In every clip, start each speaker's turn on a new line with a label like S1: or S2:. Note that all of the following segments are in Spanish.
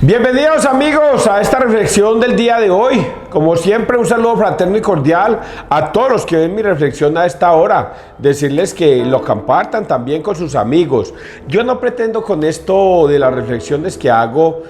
S1: Bienvenidos amigos a esta reflexión del día de hoy. Como siempre, un saludo fraterno y cordial a todos los que ven mi reflexión a esta hora. Decirles que lo compartan también con sus amigos. Yo no pretendo con esto de las reflexiones que hago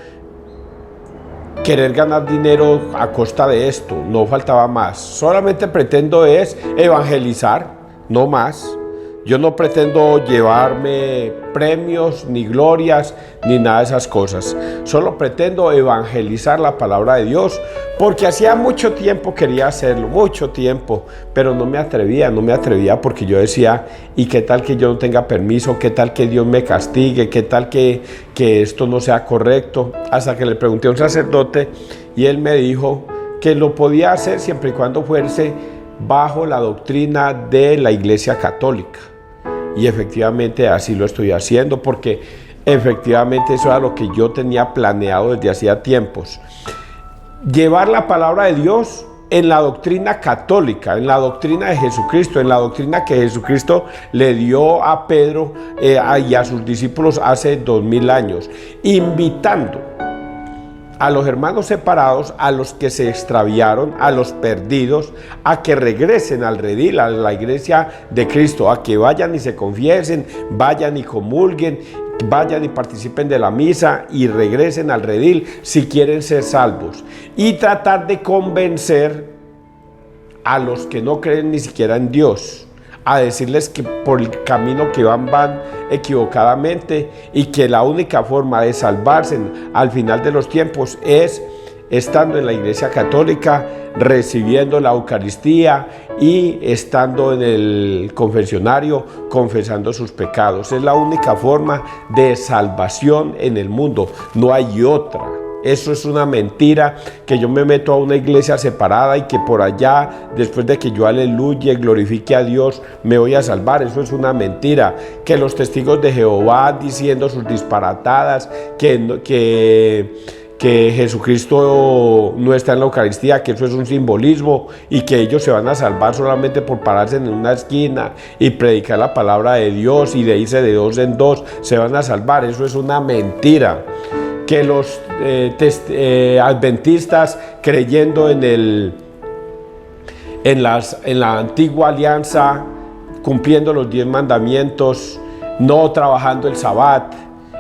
S1: querer ganar dinero a costa de esto. No faltaba más. Solamente pretendo es evangelizar, no más. Yo no pretendo llevarme premios, ni glorias, ni nada de esas cosas. Solo pretendo evangelizar la palabra de Dios, porque hacía mucho tiempo quería hacerlo, mucho tiempo, pero no me atrevía porque yo decía, ¿y qué tal que yo no tenga permiso? ¿Qué tal que Dios me castigue? ¿Qué tal que esto no sea correcto? Hasta que le pregunté a un sacerdote y él me dijo que lo podía hacer siempre y cuando fuese bajo la doctrina de la Iglesia Católica. Y efectivamente así lo estoy haciendo, porque efectivamente eso era lo que yo tenía planeado desde hacía tiempos. Llevar la palabra de Dios en la doctrina católica, en la doctrina de Jesucristo, en la doctrina que Jesucristo le dio a Pedro y a sus discípulos hace 2000 años, invitando a los hermanos separados, a los que se extraviaron, a los perdidos, a que regresen al redil, a la iglesia de Cristo, a que vayan y se confiesen, vayan y comulguen, vayan y participen de la misa y regresen al redil si quieren ser salvos. Y tratar de convencer a los que no creen ni siquiera en Dios, a decirles que por el camino que van equivocadamente, y que la única forma de salvarse al final de los tiempos es estando en la Iglesia Católica, recibiendo la Eucaristía y estando en el confesionario, confesando sus pecados. Es la única forma de salvación en el mundo, no hay otra. Eso es una mentira, que yo me meto a una iglesia separada y que por allá, después de que yo aleluya y glorifique a Dios, me voy a salvar. Eso es una mentira. Que los testigos de Jehová diciendo sus disparatadas, que Jesucristo no está en la Eucaristía, que eso es un simbolismo y que ellos se van a salvar solamente por pararse en una esquina y predicar la palabra de Dios y de irse de dos en dos, se van a salvar. Eso es una mentira. Que los adventistas, creyendo en la antigua alianza, cumpliendo los 10 mandamientos, no trabajando el sabbat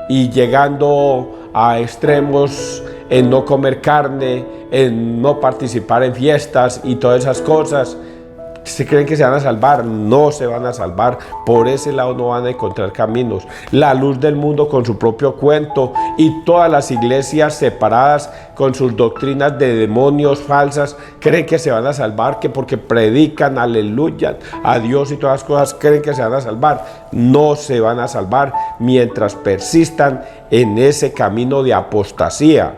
S1: y llegando a extremos en no comer carne, en no participar en fiestas y todas esas cosas, ¿se creen que se van a salvar? No se van a salvar. Por ese lado no van a encontrar caminos. La luz del mundo con su propio cuento y todas las iglesias separadas con sus doctrinas de demonios falsas creen que se van a salvar, que porque predican aleluya a Dios y todas las cosas creen que se van a salvar. No se van a salvar mientras persistan en ese camino de apostasía.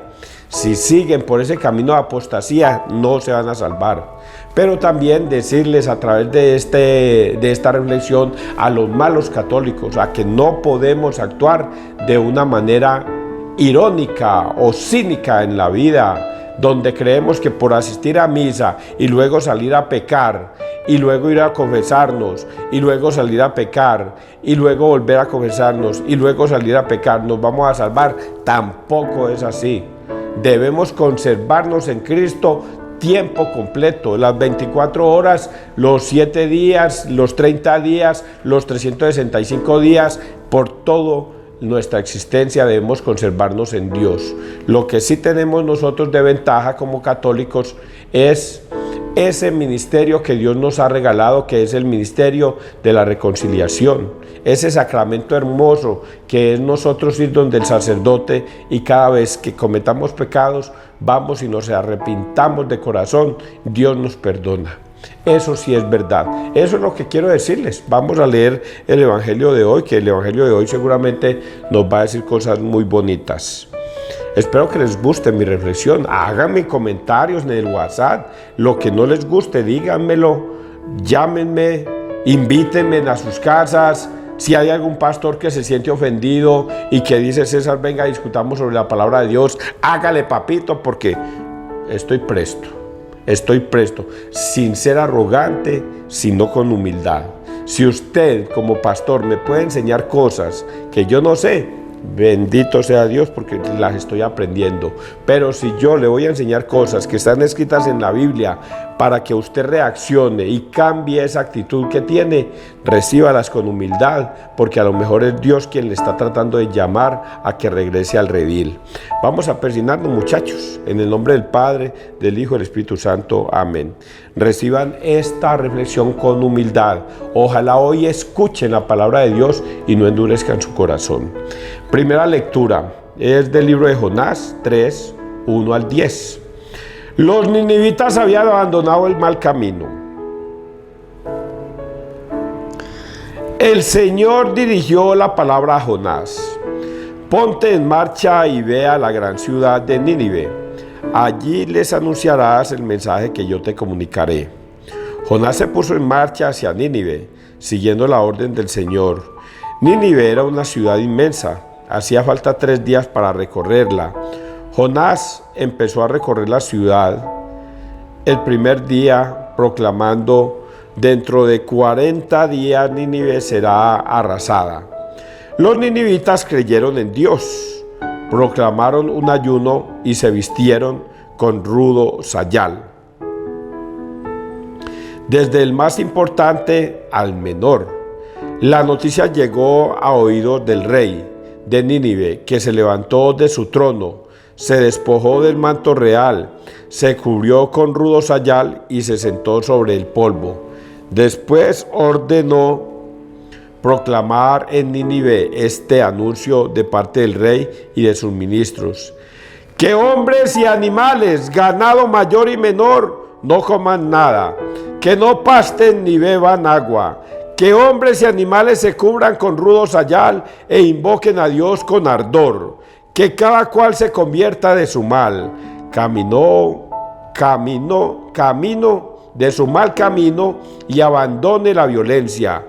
S1: Si siguen por ese camino de apostasía, no se van a salvar. Pero también decirles a través de esta reflexión a los malos católicos, a que no podemos actuar de una manera irónica o cínica en la vida, donde creemos que por asistir a misa y luego salir a pecar, y luego ir a confesarnos, y luego salir a pecar, y luego volver a confesarnos, y luego salir a pecar, nos vamos a salvar. Tampoco es así. Debemos conservarnos en Cristo tiempo completo, las 24 horas, los 7 días, los 30 días, los 365 días, por todo nuestra existencia debemos conservarnos en Dios. Lo que sí tenemos nosotros de ventaja como católicos es ese ministerio que Dios nos ha regalado, que es el ministerio de la reconciliación, ese sacramento hermoso que es nosotros ir donde el sacerdote y cada vez que cometamos pecados vamos y nos arrepintamos de corazón, Dios nos perdona. Eso sí es verdad. Eso es lo que quiero decirles. Vamos a leer el Evangelio de hoy, que el Evangelio de hoy seguramente nos va a decir cosas muy bonitas. Espero que les guste mi reflexión. Háganme comentarios en el WhatsApp. Lo que no les guste, díganmelo. Llámenme, invítenme a sus casas. Si hay algún pastor que se siente ofendido y que dice, César, venga, discutamos sobre la palabra de Dios, hágale, papito, porque estoy presto, sin ser arrogante, sino con humildad. Si usted como pastor me puede enseñar cosas que yo no sé, Bendito sea Dios porque las estoy aprendiendo. Pero si yo le voy a enseñar cosas que están escritas en la Biblia para que usted reaccione y cambie esa actitud que tiene, recíbalas con humildad, porque a lo mejor es Dios quien le está tratando de llamar a que regrese al redil. Vamos a persignarnos, muchachos, en el nombre del Padre, del Hijo y del Espíritu Santo. Amén. Reciban esta reflexión con humildad. Ojalá hoy escuchen la palabra de Dios y no endurezcan su corazón. Primera lectura es del libro de Jonás 3, 1 al 10. Los ninivitas habían abandonado el mal camino. El Señor dirigió la palabra a Jonás: ponte en marcha y ve a la gran ciudad de Nínive. Allí les anunciarás el mensaje que yo te comunicaré. Jonás se puso en marcha hacia Nínive, siguiendo la orden del Señor. Nínive era una ciudad inmensa. Hacía falta 3 días para recorrerla. Jonás empezó a recorrer la ciudad el primer día, proclamando: dentro de 40 días Nínive será arrasada. Los ninivitas creyeron en Dios, proclamaron un ayuno y se vistieron con rudo sayal. Desde el más importante al menor, la noticia llegó a oídos del rey de Nínive, que se levantó de su trono, se despojó del manto real, se cubrió con rudo sayal y se sentó sobre el polvo. Después ordenó proclamar en Nínive este anuncio de parte del rey y de sus ministros: que hombres y animales, ganado mayor y menor, no coman nada, que no pasten ni beban agua, que hombres y animales se cubran con rudo sayal e invoquen a Dios con ardor, que cada cual se convierta de su mal camino de su mal camino y abandone la violencia.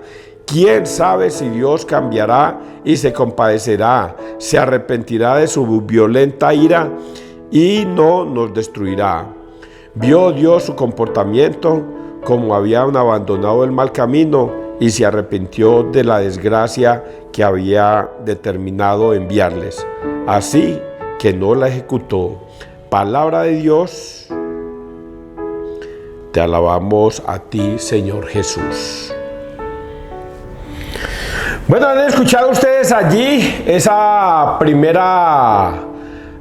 S1: ¿Quién sabe si Dios cambiará y se compadecerá, se arrepentirá de su violenta ira y no nos destruirá? Vio Dios su comportamiento, como habían abandonado el mal camino, y se arrepintió de la desgracia que había determinado enviarles. Así que no la ejecutó. Palabra de Dios. Te alabamos a ti, Señor Jesús. Bueno, han escuchado ustedes allí esa primera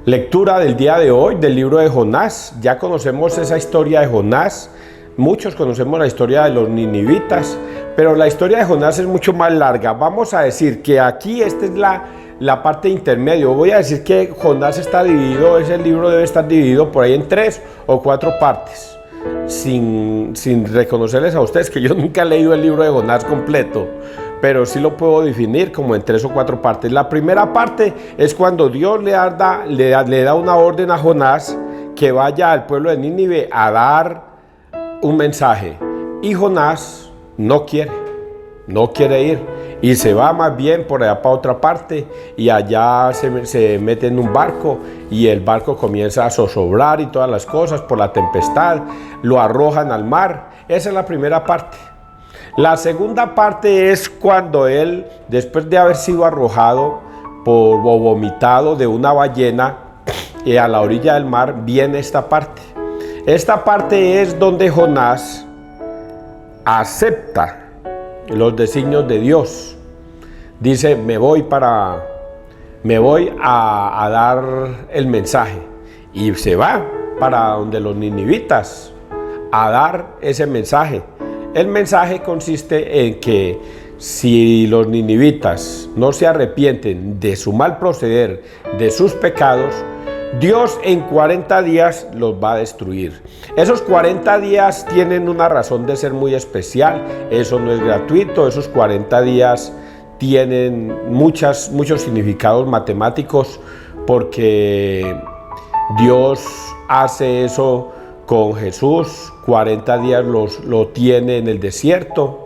S1: lectura del día de hoy del libro de Jonás. Ya conocemos esa historia de Jonás. Muchos conocemos la historia de los ninivitas, pero la historia de Jonás es mucho más larga. Vamos a decir que aquí esta es la parte intermedia. Voy a decir que Jonás está dividido, ese libro debe estar dividido por ahí en 3 o 4 partes. Sin reconocerles a ustedes que yo nunca he leído el libro de Jonás completo, pero sí lo puedo definir como en 3 o 4 partes. La primera parte es cuando Dios le da una orden a Jonás que vaya al pueblo de Nínive a dar un mensaje, y Jonás no quiere ir y se va más bien por allá para otra parte, y allá se mete en un barco y el barco comienza a zozobrar y todas las cosas por la tempestad, lo arrojan al mar. Esa es la primera parte. La segunda parte es cuando él, después de haber sido arrojado o vomitado de una ballena a la orilla del mar, viene esta parte. Esta parte es donde Jonás acepta los designios de Dios. Dice: me voy a dar el mensaje, y se va para donde los ninivitas a dar ese mensaje. El mensaje consiste en que si los ninivitas no se arrepienten de su mal proceder, de sus pecados, Dios en 40 días los va a destruir. Esos 40 días tienen una razón de ser muy especial. Eso no es gratuito. Esos 40 días tienen muchos significados matemáticos, porque Dios hace eso con Jesús. 40 días lo tiene en el desierto.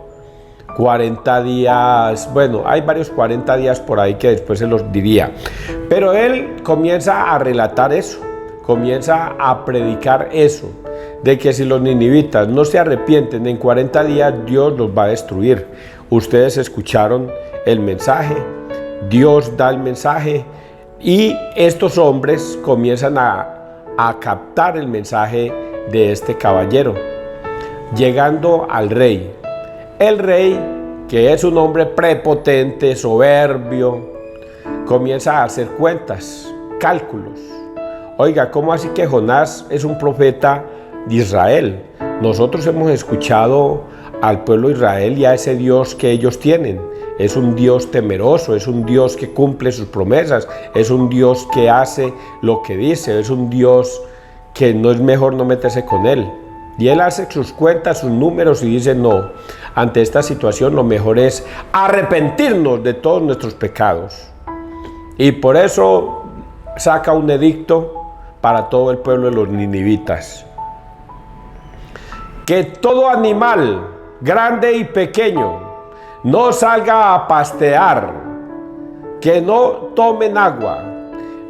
S1: 40 días, bueno, hay varios 40 días por ahí que después se los diría. Pero él comienza a relatar eso, comienza a predicar eso, de que si los ninivitas no se arrepienten en 40 días, Dios los va a destruir. Ustedes escucharon el mensaje Dios da el mensaje y estos hombres comienzan a captar el mensaje de este caballero, llegando al rey. El rey, que es un hombre prepotente, soberbio, comienza a hacer cuentas, cálculos. Oiga, ¿cómo así que Jonás es un profeta de Israel? Nosotros hemos escuchado al pueblo de Israel y a ese Dios que ellos tienen. Es un Dios temeroso, es un Dios que cumple sus promesas, es un Dios que hace lo que dice, es un Dios que no es mejor no meterse con él. Y él hace sus cuentas, sus números y dice: no, ante esta situación lo mejor es arrepentirnos de todos nuestros pecados. Y por eso saca un edicto para todo el pueblo de los ninivitas: que todo animal, grande y pequeño, no salga a pastear, que no tomen agua,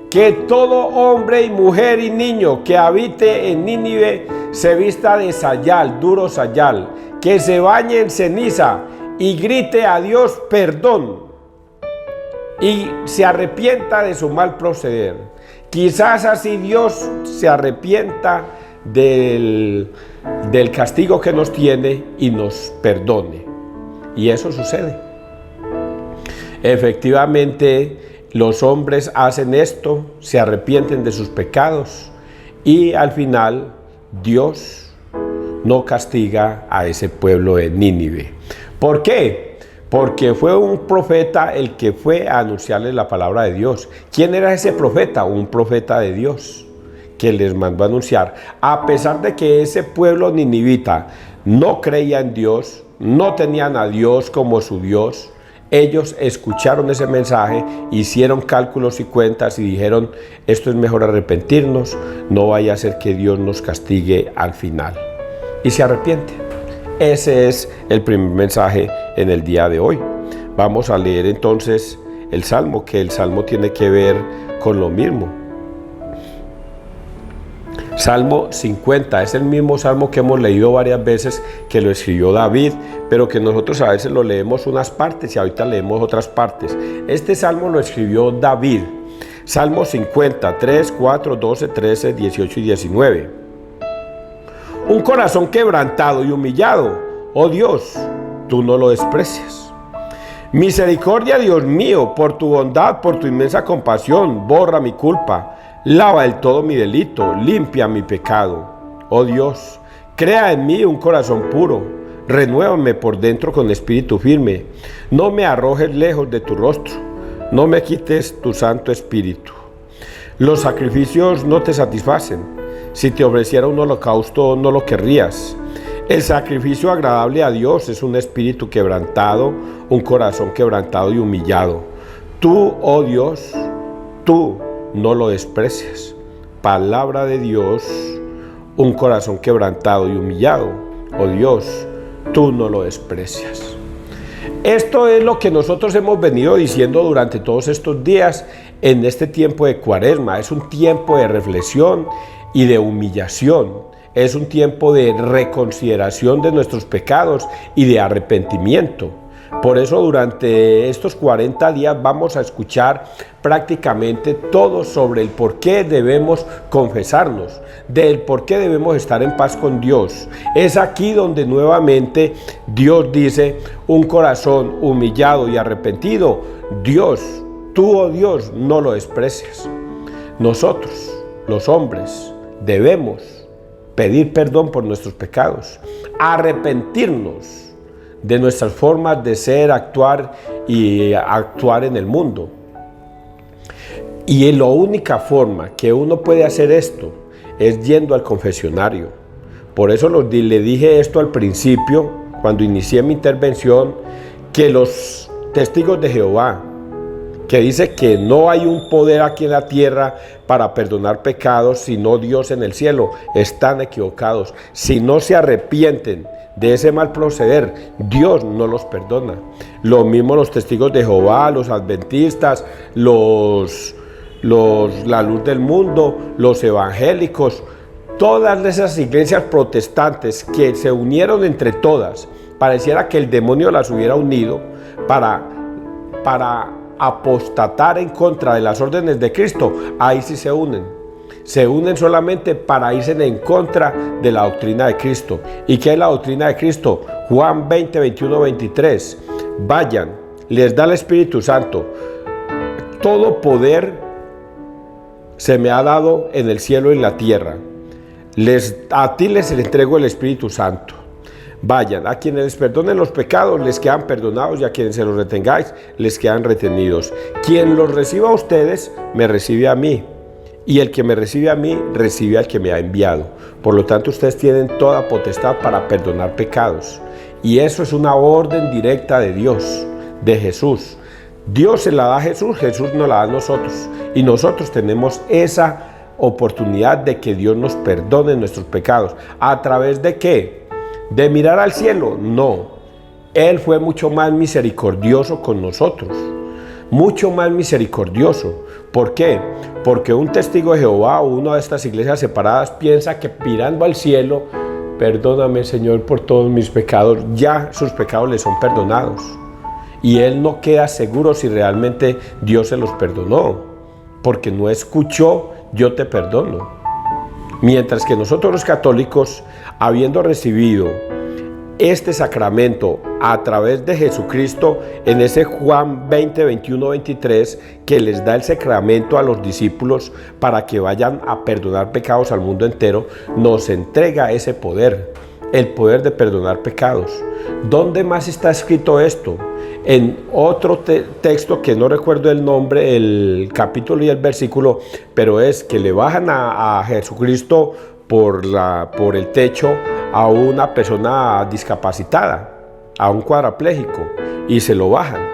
S1: que todo hombre y mujer y niño que habite en Nínive se vista de sayal, duro sayal, que se bañe en ceniza y grite a Dios perdón y se arrepienta de su mal proceder. Quizás así Dios se arrepienta del castigo que nos tiene y nos perdone. Y eso sucede. Efectivamente, los hombres hacen esto, se arrepienten de sus pecados y al final Dios no castiga a ese pueblo de Nínive. ¿Por qué? Porque fue un profeta el que fue a anunciarles la palabra de Dios. ¿Quién era ese profeta? Un profeta de Dios que les mandó a anunciar. A pesar de que ese pueblo ninivita no creía en Dios, no tenían a Dios como su Dios, ellos escucharon ese mensaje, hicieron cálculos y cuentas y dijeron: esto es mejor arrepentirnos, no vaya a ser que Dios nos castigue al final. Y se arrepienten. Ese es el primer mensaje en el día de hoy. Vamos a leer entonces el Salmo, que el Salmo tiene que ver con lo mismo. Salmo 50, es el mismo salmo que hemos leído varias veces, que lo escribió David, pero que nosotros a veces lo leemos unas partes y ahorita leemos otras partes. Este salmo lo escribió David. Salmo 50, 3, 4, 12, 13, 18 y 19. Un corazón quebrantado y humillado, oh Dios, tú no lo desprecias. Misericordia, Dios mío, por tu bondad, por tu inmensa compasión, borra mi culpa. Lava del todo mi delito, limpia mi pecado. Oh Dios, crea en mí un corazón puro, renuévame por dentro con espíritu firme. No me arrojes lejos de tu rostro, no me quites tu santo espíritu. Los sacrificios no te satisfacen, si te ofreciera un holocausto no lo querrías. El sacrificio agradable a Dios es un espíritu quebrantado, un corazón quebrantado y humillado. Tú, oh Dios, tú no lo desprecias. Palabra de Dios, un corazón quebrantado y humillado. Oh Dios, tú no lo desprecias. Esto es lo que nosotros hemos venido diciendo durante todos estos días en este tiempo de Cuaresma. Es un tiempo de reflexión y de humillación. Es un tiempo de reconsideración de nuestros pecados y de arrepentimiento. Por eso durante estos 40 días vamos a escuchar prácticamente todo sobre el por qué debemos confesarnos, del por qué debemos estar en paz con Dios. Es aquí donde nuevamente Dios dice: un corazón humillado y arrepentido, Dios, tú, oh Dios, no lo desprecias. Nosotros, los hombres, debemos pedir perdón por nuestros pecados, arrepentirnos de nuestras formas de ser, actuar y actuar en el mundo. Y la única forma que uno puede hacer esto es yendo al confesionario. Por eso le dije esto al principio, cuando inicié mi intervención, que los testigos de Jehová, que dice que no hay un poder aquí en la tierra para perdonar pecados sino Dios en el cielo, están equivocados. Si no se arrepienten de ese mal proceder, Dios no los perdona. Lo mismo los testigos de Jehová, los adventistas, la luz del mundo, los evangélicos, todas esas iglesias protestantes que se unieron entre todas, pareciera que el demonio las hubiera unido para apostatar en contra de las órdenes de Cristo, ahí sí se unen. Se unen solamente para irse en contra de la doctrina de Cristo. ¿Y qué es la doctrina de Cristo? Juan 20, 21, 23. Vayan, les da el Espíritu Santo. Todo poder se me ha dado en el cielo y en la tierra. A ti les entrego el Espíritu Santo. Vayan, a quienes les perdonen los pecados les quedan perdonados, y a quienes se los retengáis les quedan retenidos. Quien los reciba a ustedes me recibe a mí, y el que me recibe a mí recibe al que me ha enviado. Por lo tanto, ustedes tienen toda potestad para perdonar pecados, y eso es una orden directa de Dios, de Jesús. Dios se la da a Jesús, Jesús nos la da a nosotros, y nosotros tenemos esa oportunidad de que Dios nos perdone nuestros pecados. ¿A través de qué? ¿De mirar al cielo? No. Él fue mucho más misericordioso con nosotros, mucho más misericordioso. ¿Por qué? Porque un testigo de Jehová o una de estas iglesias separadas piensa que mirando al cielo, perdóname Señor por todos mis pecados, ya sus pecados le son perdonados. Y él no queda seguro si realmente Dios se los perdonó, porque no escuchó yo te perdono. Mientras que nosotros los católicos, habiendo recibido este sacramento a través de Jesucristo, en ese Juan 20, 21, 23, que les da el sacramento a los discípulos para que vayan a perdonar pecados al mundo entero, nos entrega ese poder, el poder de perdonar pecados. ¿Dónde más está escrito esto? En otro texto que no recuerdo el nombre, el capítulo y el versículo, pero es que le bajan a Jesucristo por el techo a una persona discapacitada, a un cuadrapléjico, y se lo bajan.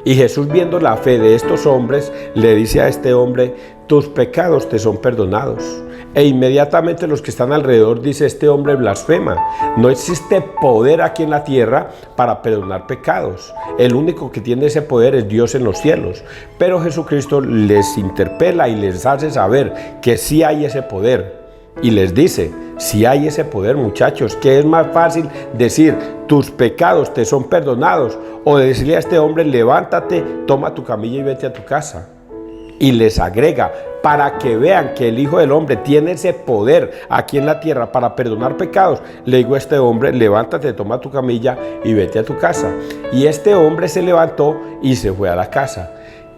S1: Y Jesús, viendo la fe de estos hombres, le dice a este hombre: tus pecados te son perdonados. E inmediatamente los que están alrededor dice: este hombre blasfema. No existe poder aquí en la tierra para perdonar pecados. El único que tiene ese poder es Dios en los cielos. Pero Jesucristo les interpela y les hace saber que sí hay ese poder. Y les dice: si hay ese poder, muchachos, que es más fácil decir tus pecados te son perdonados, o decirle a este hombre: levántate, toma tu camilla y vete a tu casa. Y les agrega, para que vean que el Hijo del Hombre tiene ese poder aquí en la tierra para perdonar pecados, le digo a este hombre: levántate, toma tu camilla y vete a tu casa. Y este hombre se levantó y se fue a la casa.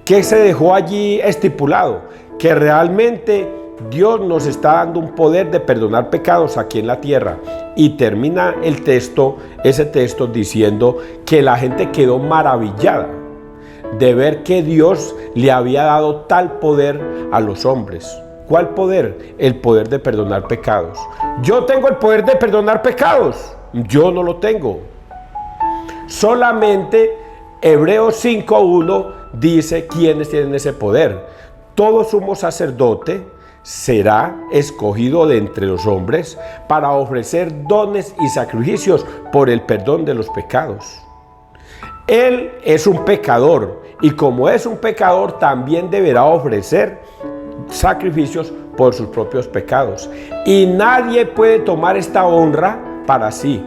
S1: ¿Qué se dejó allí estipulado? Que realmente Dios nos está dando un poder de perdonar pecados aquí en la tierra. Y termina ese texto diciendo que la gente quedó maravillada de ver que Dios le había dado tal poder a los hombres. ¿Cuál poder? El poder de perdonar pecados. Yo tengo el poder de perdonar pecados. Yo no lo tengo. Solamente Hebreos 5:1 dice quiénes tienen ese poder. Todo sumo sacerdote será escogido de entre los hombres para ofrecer dones y sacrificios por el perdón de los pecados. Él es un pecador, y como es un pecador, también deberá ofrecer sacrificios por sus propios pecados. Y nadie puede tomar esta honra para sí.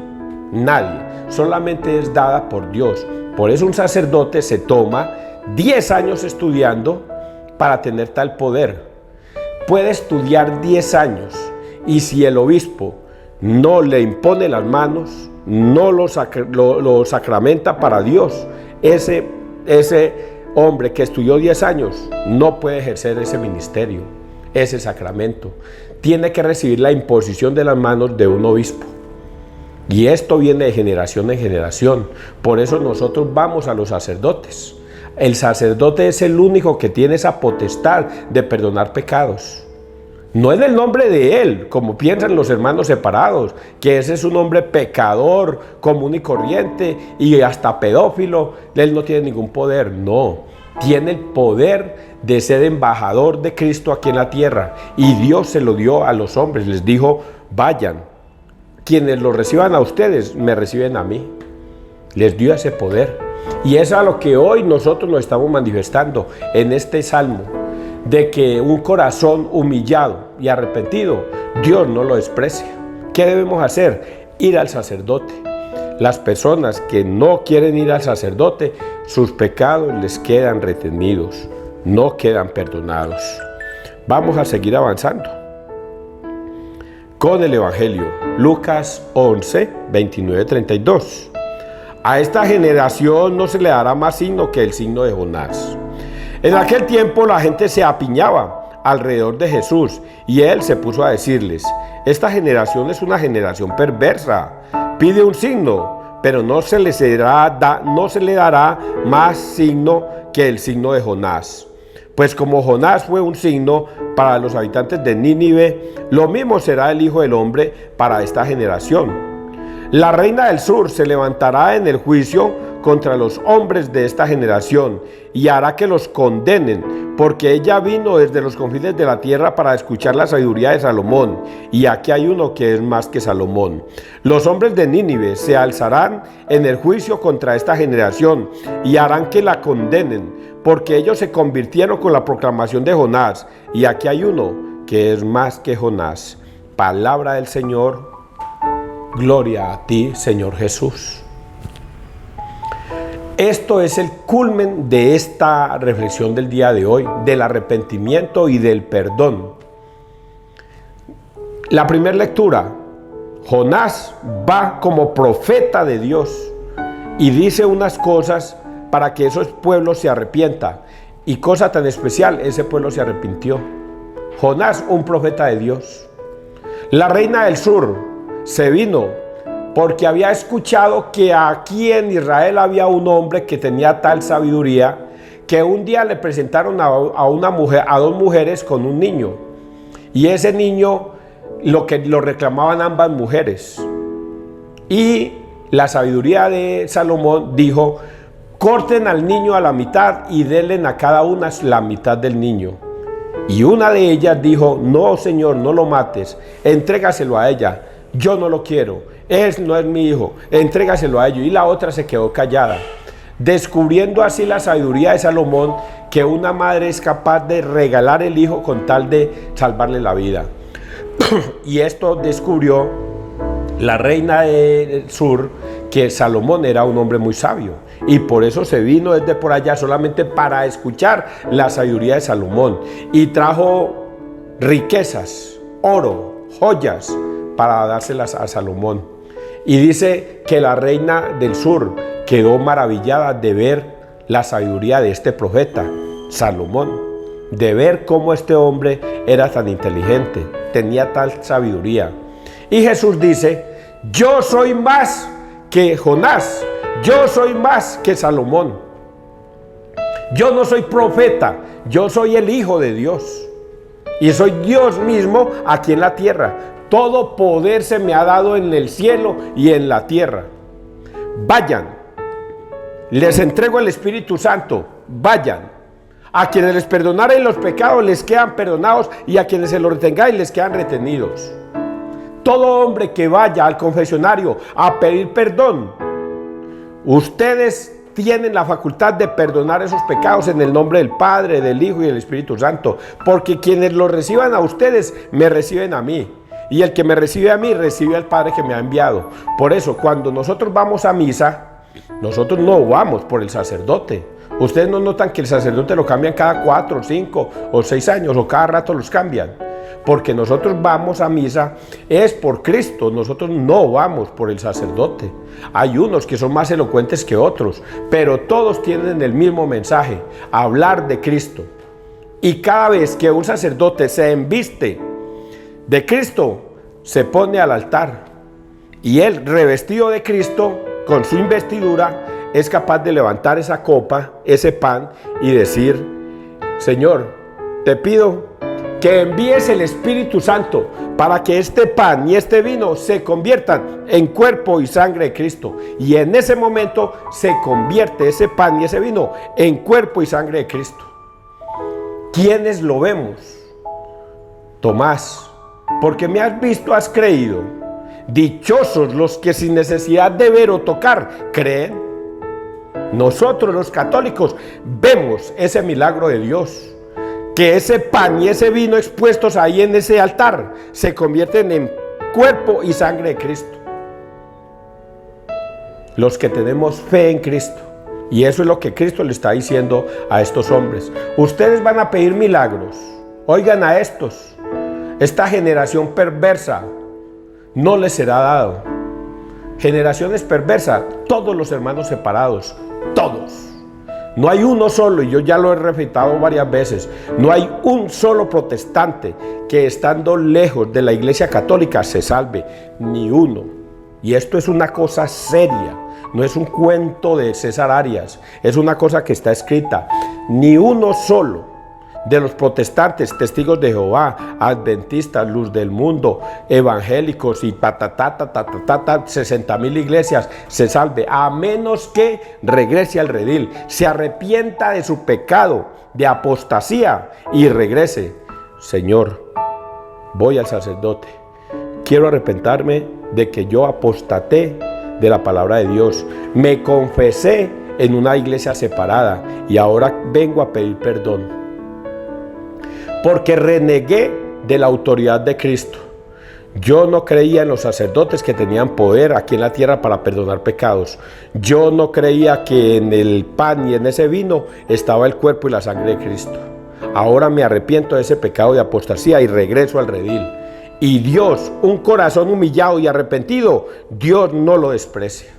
S1: Nadie. Solamente es dada por Dios. Por eso un sacerdote se toma 10 años estudiando para tener tal poder. Puede estudiar 10 años, y si el obispo no le impone las manos, no lo sacramenta para Dios, ese hombre que estudió 10 años no puede ejercer ese ministerio, ese sacramento. Tiene que recibir la imposición de las manos de un obispo. Y esto viene de generación en generación. Por eso nosotros vamos a los sacerdotes. El sacerdote es el único que tiene esa potestad de perdonar pecados. No en el nombre de él, como piensan los hermanos separados, que ese es un hombre pecador, común y corriente, y hasta pedófilo. Él no tiene ningún poder. No, tiene el poder de ser embajador de Cristo aquí en la tierra. Y Dios se lo dio a los hombres. Les dijo: vayan, quienes lo reciban a ustedes, me reciben a mí. Les dio ese poder. Y es a lo que hoy nosotros nos estamos manifestando en este salmo, de que un corazón humillado y arrepentido, Dios no lo desprecia. ¿Qué debemos hacer? Ir al sacerdote. Las personas que no quieren ir al sacerdote, sus pecados les quedan retenidos, no quedan perdonados. Vamos a seguir avanzando con el Evangelio. Lucas 11, 29, 32. A esta generación no se le dará más signo que el signo de Jonás. En aquel tiempo la gente se apiñaba alrededor de Jesús y él se puso a decirles: esta generación es una generación perversa, pide un signo, pero no se le dará más signo que el signo de Jonás. Pues como Jonás fue un signo para los habitantes de Nínive, lo mismo será el Hijo del Hombre para esta generación. La reina del sur se levantará en el juicio contra los hombres de esta generación y hará que los condenen, porque ella vino desde los confines de la tierra para escuchar la sabiduría de Salomón, y aquí hay uno que es más que Salomón. Los hombres de Nínive se alzarán en el juicio contra esta generación y harán que la condenen, porque ellos se convirtieron con la proclamación de Jonás, y aquí hay uno que es más que Jonás. Palabra del Señor. Gloria a ti, Señor Jesús. Esto es el culmen de esta reflexión del día de hoy, del arrepentimiento y del perdón. La primera lectura: Jonás va como profeta de Dios y dice unas cosas para que esos pueblos se arrepientan. Y cosa tan especial, ese pueblo se arrepintió. Jonás, un profeta de Dios. La reina del sur se vino porque había escuchado que aquí en Israel había un hombre que tenía tal sabiduría que un día le presentaron a dos mujeres con un niño, y ese niño lo reclamaban ambas mujeres, y la sabiduría de Salomón dijo: corten al niño a la mitad y denle a cada una la mitad del niño. Y una de ellas dijo: no, señor, no lo mates, entrégaselo a ella, yo no lo quiero, no es mi hijo, entrégaselo a ellos. Y la otra se quedó callada, descubriendo así la sabiduría de Salomón, que una madre es capaz de regalar el hijo con tal de salvarle la vida. Y esto descubrió la reina del sur, que Salomón era un hombre muy sabio, y por eso se vino desde por allá solamente para escuchar la sabiduría de Salomón, y trajo riquezas, oro, joyas, para dárselas a Salomón. Y dice que la reina del sur quedó maravillada de ver la sabiduría de este profeta, Salomón, de ver cómo este hombre era tan inteligente, tenía tal sabiduría. Y Jesús dice: yo soy más que Jonás, yo soy más que Salomón. Yo no soy profeta, yo soy el Hijo de Dios, y soy Dios mismo aquí en la tierra. Todo poder se me ha dado en el cielo y en la tierra. Vayan, les entrego el Espíritu Santo, vayan. A quienes les perdonaren los pecados les quedan perdonados, y a quienes se los retengáis les quedan retenidos. Todo hombre que vaya al confesionario a pedir perdón, ustedes tienen la facultad de perdonar esos pecados en el nombre del Padre, del Hijo y del Espíritu Santo, porque quienes los reciban a ustedes me reciben a mí, y el que me recibe a mí recibe al Padre que me ha enviado. Por eso, cuando nosotros vamos a misa, nosotros no vamos por el sacerdote. Ustedes no notan que el sacerdote lo cambian cada 4, 5 o 6 años, o cada rato los cambian. Porque nosotros vamos a misa es por Cristo, nosotros no vamos por el sacerdote. Hay unos que son más elocuentes que otros, pero todos tienen el mismo mensaje: hablar de Cristo. Y cada vez que un sacerdote se embiste de Cristo, se pone al altar, y él, revestido de Cristo, con su investidura, es capaz de levantar esa copa, ese pan, y decir: Señor, te pido que envíes el Espíritu Santo para que este pan y este vino se conviertan en cuerpo y sangre de Cristo. Y en ese momento se convierte ese pan y ese vino en cuerpo y sangre de Cristo. ¿Quiénes lo vemos? Tomás: porque me has visto, has creído. Dichosos los que sin necesidad de ver o tocar creen. Nosotros los católicos vemos ese milagro de Dios, que ese pan y ese vino expuestos ahí en ese altar se convierten en cuerpo y sangre de Cristo. los que tenemos fe en Cristo. Y eso es lo que Cristo le está diciendo a estos hombres. Ustedes van a pedir milagros. Oigan a estos. Esta generación perversa no les será dado. Generaciones perversas, todos los hermanos separados, todos. No hay uno solo, y yo ya lo he repetido varias veces, no hay un solo protestante que estando lejos de la Iglesia Católica se salve, ni uno. Y esto es una cosa seria, no es un cuento de César Arias, es una cosa que está escrita. Ni uno solo de los protestantes, testigos de Jehová, adventistas, luz del mundo, evangélicos y 60,000 iglesias se salve, a menos que regrese al redil, se arrepienta de su pecado de apostasía y regrese. Señor, voy al sacerdote, quiero arrepentarme de que yo apostaté de la palabra de Dios, me confesé en una iglesia separada y ahora vengo a pedir perdón, porque renegué de la autoridad de Cristo. Yo no creía en los sacerdotes que tenían poder aquí en la tierra para perdonar pecados. Yo no creía que en el pan y en ese vino estaba el cuerpo y la sangre de Cristo. Ahora me arrepiento de ese pecado de apostasía y regreso al redil. Y Dios, un corazón humillado y arrepentido, Dios no lo desprecia.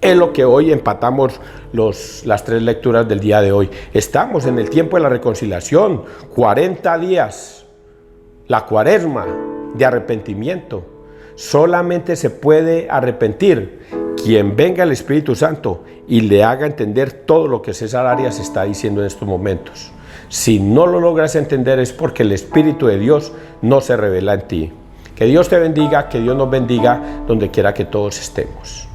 S1: Es lo que hoy empatamos las 3 lecturas del día de hoy. Estamos en el tiempo de la reconciliación, 40 días, la cuaresma de arrepentimiento. Solamente se puede arrepentir quien venga el Espíritu Santo y le haga entender todo lo que César Arias está diciendo en estos momentos. Si no lo logras entender es porque el Espíritu de Dios no se revela en ti. Que Dios te bendiga, que Dios nos bendiga donde quiera que todos estemos.